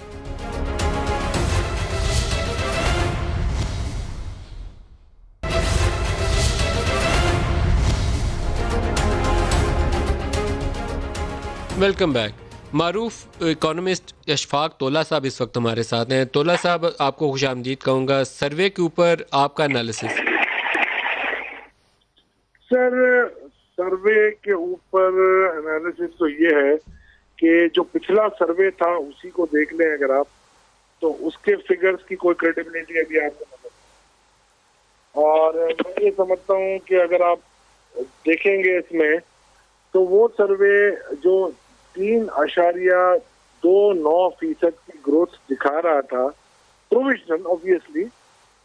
Welcome back. मारूफ इकोनॉमिस्ट अशफाक तोला साहब इस वक्त हमारे साथ हैं। तोला साहब, आपको खुशामदीद कहूँगा। सर्वे के ऊपर आपका एनालिसिस। सर सर्वे के ऊपर एनालिसिस तो ये है कि जो पिछला सर्वे था उसी को देख लें अगर आप, तो उसके फिगर्स की कोई क्रेडिबिलिटी अभी आपको मतलब। और मैं ये समझता हूँ कि अगर आप देखेंगे इसमें तो वो सर्वे जो 3.29% की ग्रोथ दिखा रहा था प्रोविजनल ऑब्वियसली,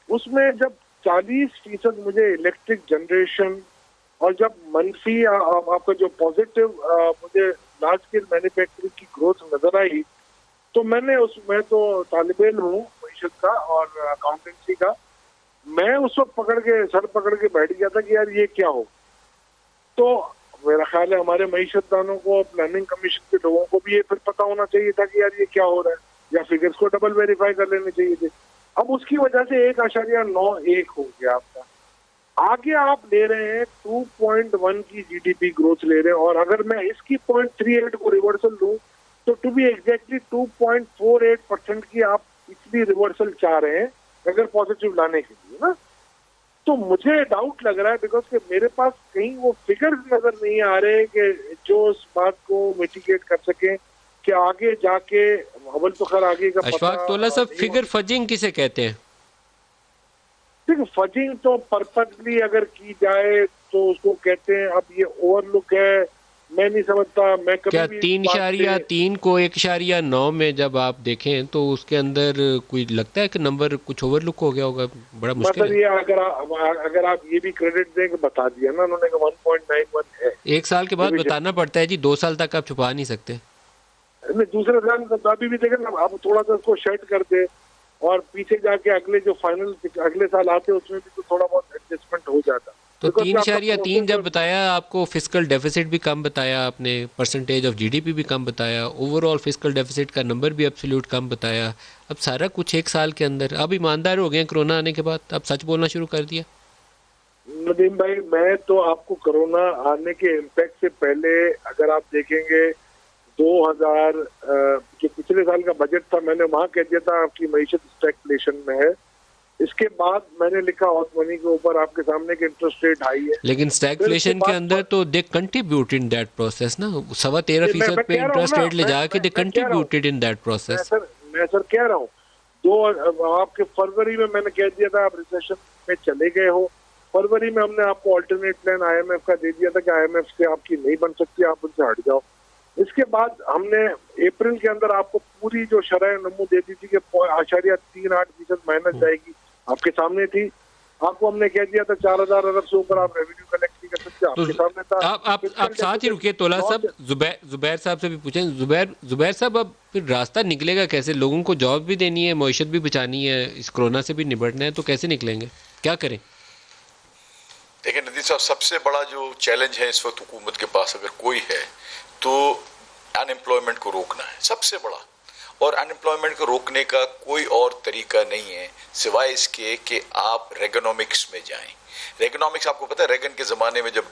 उसमें जब 40% मुझे इलेक्ट्रिक जनरेशन और जब मनफी आपका जो पॉजिटिव मुझे लार्ज स्केल मैन्युफैक्चरिंग की ग्रोथ नजर आई, तो मैं तो तालिब इल्म हूँ मईशत का और अकाउंटेंसी का, मैं उस वक्त सर पकड़ के बैठ गया था कि यार ये क्या हो। तो मेरा ख्याल है हमारे मईशतदानों को, प्लानिंग कमीशन के लोगों को भी ये फिर पता होना चाहिए था कि यार ये क्या हो रहा है, या फिगर्स को डबल वेरीफाई कर लेने चाहिए थे। अब उसकी वजह से 1.91 हो गया आपका। आगे आप ले रहे हैं 2.1 की जीडीपी ग्रोथ ले रहे हैं, और अगर मैं इसकी 0.38 को रिवर्सल लूं तो टू बी एग्जैक्टली 2.48% की आप पिछली रिवर्सल चाह रहे हैं अगर पॉजिटिव लाने के लिए ना। तो मुझे डाउट लग रहा है बिकॉज कि मेरे पास कहीं वो फिगर्स नजर नहीं आ रहे कि जो इस बात को मिटिगेट कर सके कि आगे जाके अव्वल तो खैर आगे का अशफाक तोला साहब, फिगर फजिंग किसे कहते हैं? देखिए फजिंग तो पर्पसली अगर की जाए तो उसको कहते हैं, अब ये ओवरलुक है, मैं नहीं समझता। मैं कभी क्या भी 3.3 को 1.9 में जब आप देखें तो उसके अंदर कोई लगता है कि नंबर कुछ ओवरलुक हो गया होगा? बड़ा मुश्किल मतलब है। ये अगर आप ये भी क्रेडिट दें कि बता दिया ना उन्होंने कि 1.91 है। एक साल के बाद बताना पड़ता है जी, 2 साल तक आप छुपा नहीं सकते। दूसरे साल अभी भी देखें ना, आप थोड़ा सा उसको शेड कर दे और पीछे जाके अगले जो फाइनल अगले साल आते उसमें भी तो थोड़ा बहुत एडजस्टमेंट हो जाता। तो 3.3 जब बताया आपको, फिस्कल डेफिसिट भी कम बताया आपने, परसेंटेज ऑफ जीडीपी भी कम बताया, ओवरऑल फिस्कल डेफिसिट का नंबर भी एब्सोल्यूट कम बताया। अब सारा कुछ एक साल के अंदर, अब ईमानदार हो गए कोरोना आने के बाद, अब सच बोलना शुरू कर दिया। नदीम भाई, मैं तो आपको कोरोना आने के इम्पैक्ट से पहले अगर आप देखेंगे 2000 जो पिछले साल का बजट था, मैंने वहां कह दिया था आपकी मईशत स्टैगफ्लेशन में है। इसके बाद मैंने लिखा हॉट मनी के ऊपर आपके सामने कि इंटरेस्ट रेट हाई है, लेकिन स्टैगफ्लेशन के अंदर तो दे कंट्रीब्यूटेड इन दैट प्रोसेस ना, 13.25% पे इंटरेस्ट रेट ले जाके दे कंट्रीब्यूटेड इन दैट प्रोसेस। मैं सर कह रहा हूँ, आपके फरवरी में मैंने कह दिया था आप रिसेशन में चले गए हो। फरवरी में हमने आपको अल्टरनेट प्लान IMF का दे दिया था कि IMF से आपकी नहीं बन सकती, आप उनसे हट जाओ। इसके बाद हमने अप्रैल के अंदर आपको पूरी जो शरह नमू दे दी थी कि 0.38% माइनस जाएगी, आपके सामने थी। आपको हमने कह दिया था 4000 अरब से ऊपर आप रेवेन्यू कलेक्ट नहीं कर सकते, आपके सामने था। आप साथ ही रुकिए तोला साहब, जुबैर साहब से भी पूछें। जुबैर साहब, अब फिर रास्ता निकलेगा कैसे? लोगों को जॉब भी देनी है, मईशत भी बचानी है, इस कोरोना से भी निपटना है, तो कैसे निकलेंगे, क्या करें? देखिए नदीम साहब, सबसे बड़ा जो चैलेंज है इस वक्त हुकूमत के पास अगर कोई है तो अनएम्प्लॉयमेंट को रोकना है, सबसे बड़ा। और अनएम्प्लॉयमेंट को रोकने का कोई और तरीका नहीं है सिवाय इसके कि आप रेगोनॉमिक्स में जाएं। रेगोनॉमिक्स, आपको पता है रेगन के ज़माने में जब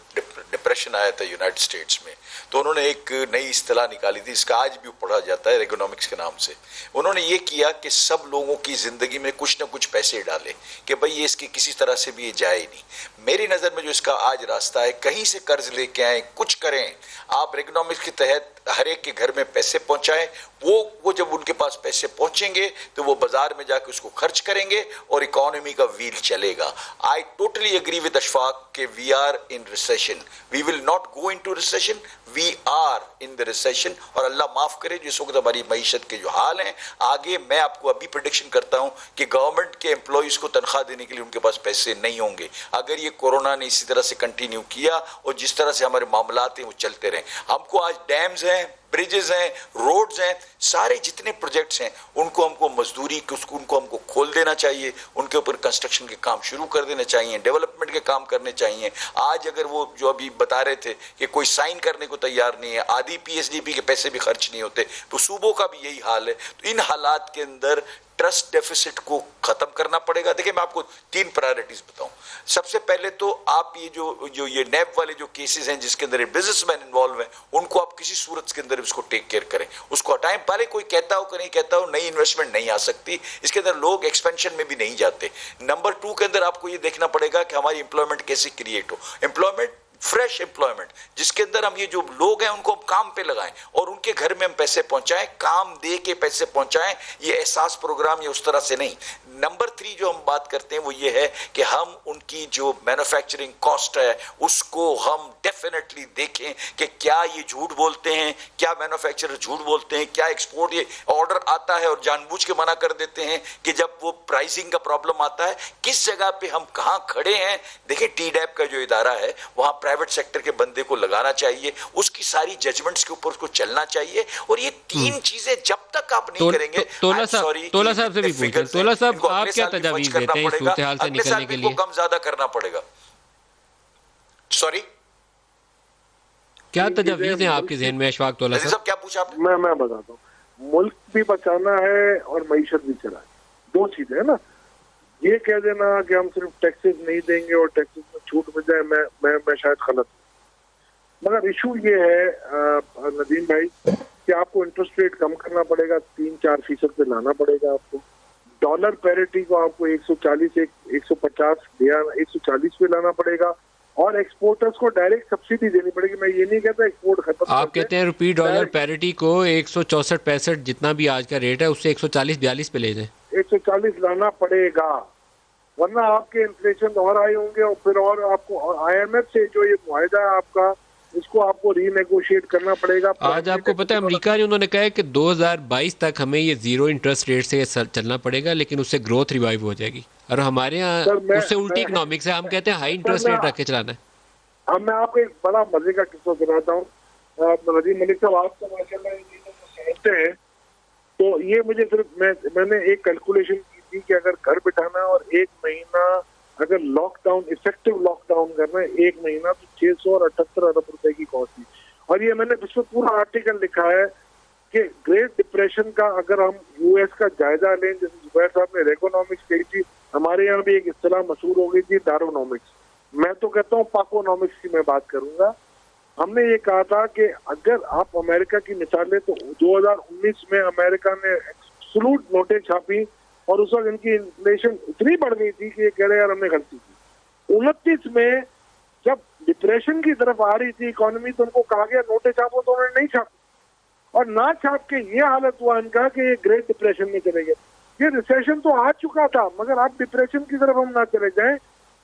डिप्रेशन आया था यूनाइटेड स्टेट्स में, तो उन्होंने एक नई इस्तिलाह निकाली थी, इसका आज भी पढ़ा जाता है रेगोनॉमिक्स के नाम से। उन्होंने ये किया कि सब लोगों की ज़िंदगी में कुछ ना कुछ पैसे डाले कि भाई ये इसकी किसी तरह से भी ये जाए ही नहीं। मेरी नज़र में जो इसका आज रास्ता है, कहीं से कर्ज लेके आए, कुछ करें, आप रेगोनॉमिक्स के तहत हर एक के घर में पैसे पहुंचाएं। वो जब उनके पास पैसे पहुंचेंगे तो वो बाजार में जाके उसको खर्च करेंगे और इकोनॉमी का व्हील चलेगा। I totally agree with Ashfaq के we are in recession, we will not go into recession, we are in the recession. और अल्लाह माफ करे जिस वक्त हमारी मईशत के जो हाल हैं, आगे मैं आपको अभी प्रेडिक्शन करता हूं कि गवर्नमेंट के एम्प्लॉइज को तनख्वाह देने के लिए उनके पास पैसे नहीं होंगे अगर ये कोरोना ने इसी तरह से कंटिन्यू किया और जिस तरह से हमारे मामलात हैं वो चलते रहे। हमको आज डैम्स हैं, ब्रिजेस हैं, रोड्स हैं, सारे जितने प्रोजेक्ट्स हैं उनको हमको मजदूरी उनको हमको खोल देना चाहिए, उनके ऊपर कंस्ट्रक्शन के काम शुरू कर देने चाहिए, डेवलपमेंट के काम करने चाहिए। आज अगर वो जो अभी बता रहे थे कि कोई साइन करने को तैयार नहीं है, आधी PSDP के पैसे भी खर्च नहीं होते, तो सूबों का भी यही हाल है। तो इन हालात के अंदर ट्रस्ट डेफिसिट को खत्म करना पड़ेगा। देखिए मैं आपको 3 प्रायोरिटीज बताऊं। सबसे पहले तो आप ये जो ये नैब वाले जो केसेस हैं जिसके अंदर बिजनेसमैन इन्वॉल्व हैं, उनको आप किसी सूरत के अंदर इसको टेक केयर करें, उसको हटाएं। भले कोई कहता हो कि नहीं कहता हो, नई इन्वेस्टमेंट नहीं आ सकती, इसके अंदर लोग एक्सपेंशन में भी नहीं जाते। नंबर 2 के अंदर आपको ये देखना पड़ेगा कि हमारी एम्प्लॉयमेंट कैसे क्रिएट हो, एम्प्लॉयमेंट फ्रेश एम्प्लॉयमेंट जिसके अंदर हम ये जो लोग हैं उनको हम काम पे लगाएं और उनके घर में हम पैसे पहुंचाएं, काम दे के पैसे पहुंचाएं, ये एहसास प्रोग्राम ये उस तरह से नहीं। नंबर 3 जो हम बात करते हैं वो ये है कि हम उनकी जो मैन्युफैक्चरिंग कॉस्ट है उसको हम डेफिनेटली देखें कि क्या ये झूठ बोलते हैं, क्या मैन्युफैक्चरर झूठ बोलते हैं, क्या एक्सपोर्ट ये ऑर्डर आता है और जानबूझ के मना कर देते हैं कि जब वो प्राइसिंग का प्रॉब्लम आता है, किस जगह पे हम कहाँ खड़े हैं। देखिए TDAP का जो इदारा है वहां प्राइवेट सेक्टर के बंदे को लगाना चाहिए, उसकी सारी जजमेंट्स के ऊपर उसको चलना चाहिए। और ये 3 चीजें जब तक आप नहीं करेंगे, तोला साहब से भी पूछें, तोला साहब आप क्या तजावीज देते हैं इस सूरत हाल से निकलने के लिए? कम ज्यादा करना पड़ेगा। सॉरी क्या तजवीज़ हैं आपके जहन में अशफाक तौला नदीम साहब? साहब क्या पूछा आपने? मैं बताता हूँ। मुल्क भी बचाना है और मईशत भी चलानी, दो चीजें है ना। ये कह देना कि हम सिर्फ टैक्सेस नहीं देंगे और टैक्सेस में छूट मिल जाए, मैं शायद गलत हूँ। मगर इशू ये है नदीम भाई कि आपको इंटरेस्ट रेट कम करना पड़ेगा, 3-4% पे लाना पड़ेगा आपको। डॉलर पैरिटी को आपको 140 150 140 पे लाना पड़ेगा और एक्सपोर्टर्स को डायरेक्ट सब्सिडी देनी पड़ेगी। मैं ये नहीं कहता एक्सपोर्ट खत्म, आप कहते हैं रुपी डॉलर पैरिटी को 164-65 जितना भी आज का रेट है उससे 140-42 पे ले जाएं। 140 लाना पड़ेगा, वरना आपके इन्फ्लेशन और आए होंगे और फिर और आपको IMF से जो ये मुआहिदा है आपका, इसको आपको रीनेगोशिएट करना पड़ेगा। आज आपको पता है अमेरिका ने उन्होंने कहा है कि 2022 तक हमें ये जीरो इंटरेस्ट रेट से चलना पड़ेगा, लेकिन उससे ग्रोथ रिवाइव हो जाएगी। और हमारे यहाँ उससे उल्टी इकोनॉमिक्स है, हम कहते हैं हाई इंटरेस्ट रेट रख के चलाना है। अब मैं आपको एक बड़ा मजे का किस्सा सुनाता हूँ। नदीम मलिक साहब, आप तो माशाल्लाह इन चीजों को समझते हैं, तो ये मुझे सिर्फ मैंने एक कैलकुलेशन की थी कि अगर घर बिठाना है और 1 महीना अगर लॉकडाउन, इफेक्टिव लॉकडाउन करना है 1 महीना, तो 678 अरब रुपए की कॉस्ट थी। और ये मैंने इसमें पूरा आर्टिकल लिखा है कि ग्रेट डिप्रेशन का अगर हम US का जायजा लें, जैसे जुबैर साहब ने रेगोनॉमिक्स कही थी, हमारे यहाँ भी एक इस्तेलाह मशहूर हो गई थी दारोनॉमिक्स। मैं तो कहता हूँ पाकोनॉमिक्स की मैं बात करूंगा। हमने ये कहा था कि अगर आप अमेरिका की मिसाल लें तो 2019 में अमेरिका ने एब्सोल्यूट नोटें छापी और उस वक्त इनकी इन्फ्लेशन इतनी बढ़ गई थी कि ये कह रहे यार हमने गलती की। 29 में जब डिप्रेशन की तरफ आ रही थी इकोनॉमी, तो उनको कहा गया नोटें छापो, तो उन्होंने नहीं छापी और ना छाप के ये हालत हुआ इनका कि ये ग्रेट डिप्रेशन में चले गए। ये रिसेशन तो आ चुका था, मगर आप डिप्रेशन की तरफ हम ना चले जाएं।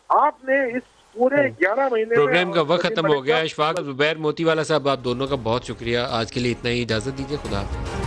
आपने इस पूरे 11 महीने प्रोग्राम का वक्त खत्म हो गया। अशफाक, जुबैर मोतीवाला साहब, आप दोनों का बहुत शुक्रिया। आज के लिए इतना ही, इजाजत दीजिए, खुदा हाफिज़।